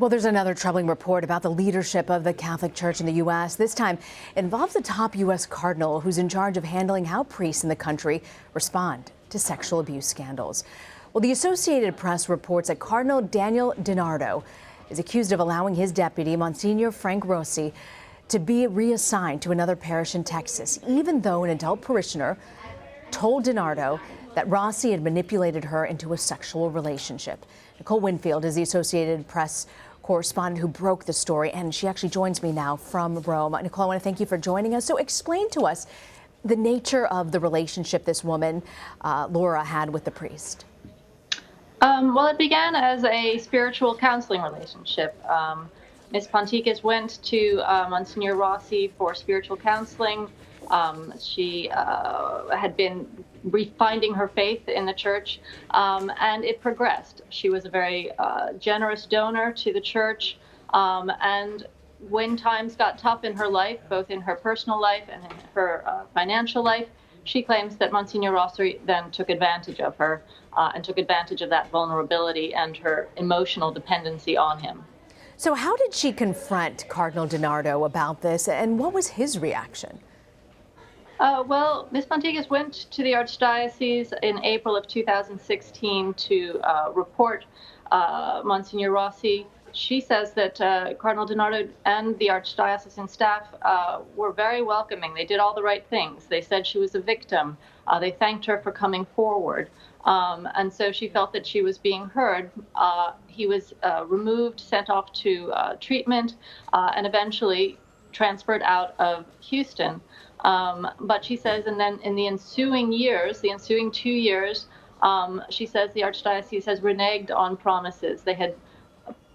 Well, there's another troubling report about the leadership of the Catholic Church in the U.S. This time involves a top U.S. cardinal who's in charge of handling how priests in the country respond to sexual abuse scandals. Well, the Associated Press reports that Cardinal Daniel DiNardo is accused of allowing his deputy, Monsignor Frank Rossi, to be reassigned to another parish in Texas, even though an adult parishioner told DiNardo that Rossi had manipulated her into a sexual relationship. Nicole Winfield is the Associated Press correspondent who broke the story, and she actually joins me now from Rome. Nicole, I want to thank you for joining us. So explain to us the nature of the relationship this woman, Laura, had with the priest. Well, it began as a spiritual counseling relationship. Ms. Ponticus went to Monsignor Rossi for spiritual counseling. She had been refinding her faith in the church, and it progressed. She was a very generous donor to the church, and when times got tough in her life, both in her personal life and in her financial life, she claims that Monsignor Rossi then took advantage of her and took advantage of that vulnerability and her emotional dependency on him. So how did she confront Cardinal DiNardo about this, and what was his reaction? Well, Ms. Ponticus went to the Archdiocese in April of 2016 to report Monsignor Rossi. She says that Cardinal DiNardo and the Archdiocesan staff were very welcoming. They did all the right things. They said she was a victim. They thanked her for coming forward. And so she felt that she was being heard. He was removed, sent off to treatment, and eventually transferred out of Houston. But she says, and then in the ensuing years, the ensuing 2 years, she says the Archdiocese has reneged on promises.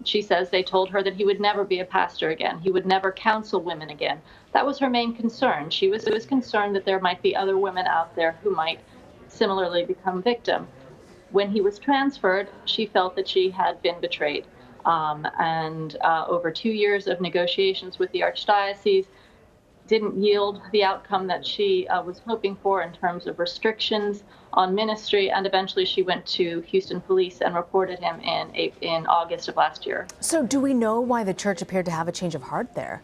She says they told her that he would never be a pastor again. He would never counsel women again. That was her main concern. She was concerned that there might be other women out there who might similarly become victim. When he was transferred, she felt that she had been betrayed. And over 2 years of negotiations with the Archdiocese, didn't yield the outcome that she was hoping for in terms of restrictions on ministry, and eventually she went to Houston police and reported him in August of last year. So do we know why the church appeared to have a change of heart there?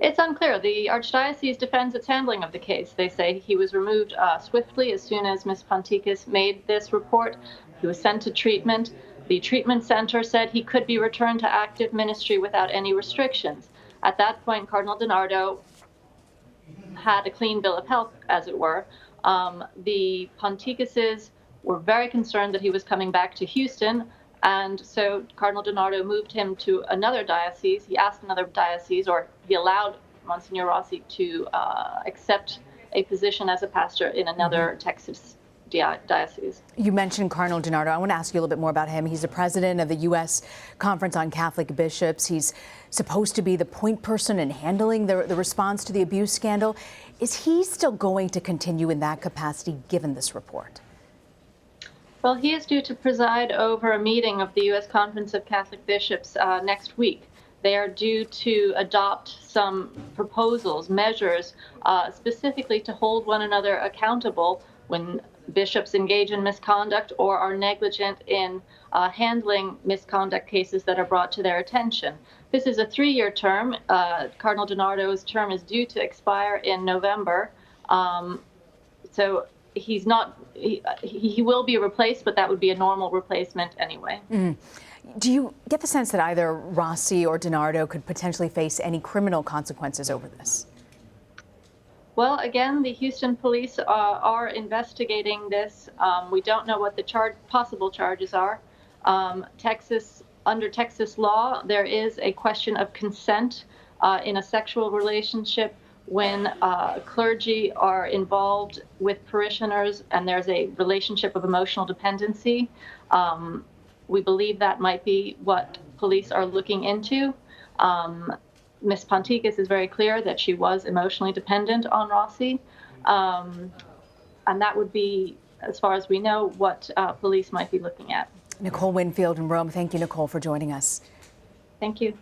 It's unclear. The Archdiocese defends its handling of the case. They say he was removed swiftly as soon as Ms. Ponticus made this report. He was sent to treatment. The treatment center said he could be returned to active ministry without any restrictions. At that point, Cardinal DiNardo had a clean bill of health, as it were. The Ponticuses were very concerned that he was coming back to Houston, and so Cardinal DiNardo moved him to another diocese. He asked another diocese, or he allowed Monsignor Rossi to accept a position as a pastor in another Texas diocese. You mentioned Cardinal DiNardo. I want to ask you a little bit more about him. He's the president of the U.S. Conference on Catholic Bishops. He's supposed to be the point person in handling the response to the abuse scandal. Is he still going to continue in that capacity given this report? Well, he is due to preside over a meeting of the U.S. Conference of Catholic Bishops next week. They are due to adopt some proposals, measures, specifically to hold one another accountable when bishops engage in misconduct or are negligent in handling misconduct cases that are brought to their attention. This is a 3-year term. Cardinal DiNardo's term is due to expire in November. So he's not, he will be replaced, but that would be a normal replacement anyway. Do you get the sense that either Rossi or DiNardo could potentially face any criminal consequences over this? Well, again, the Houston police are investigating this. We don't know what the possible charges are. Under Texas law, there is a question of consent in a sexual relationship when clergy are involved with parishioners and there's a relationship of emotional dependency. We believe that might be what police are looking into. Ms. Ponticus is very clear that she was emotionally dependent on Rossi, and that would be, as far as we know, what police might be looking at. Nicole Winfield in Rome. Thank you, Nicole, for joining us. Thank you.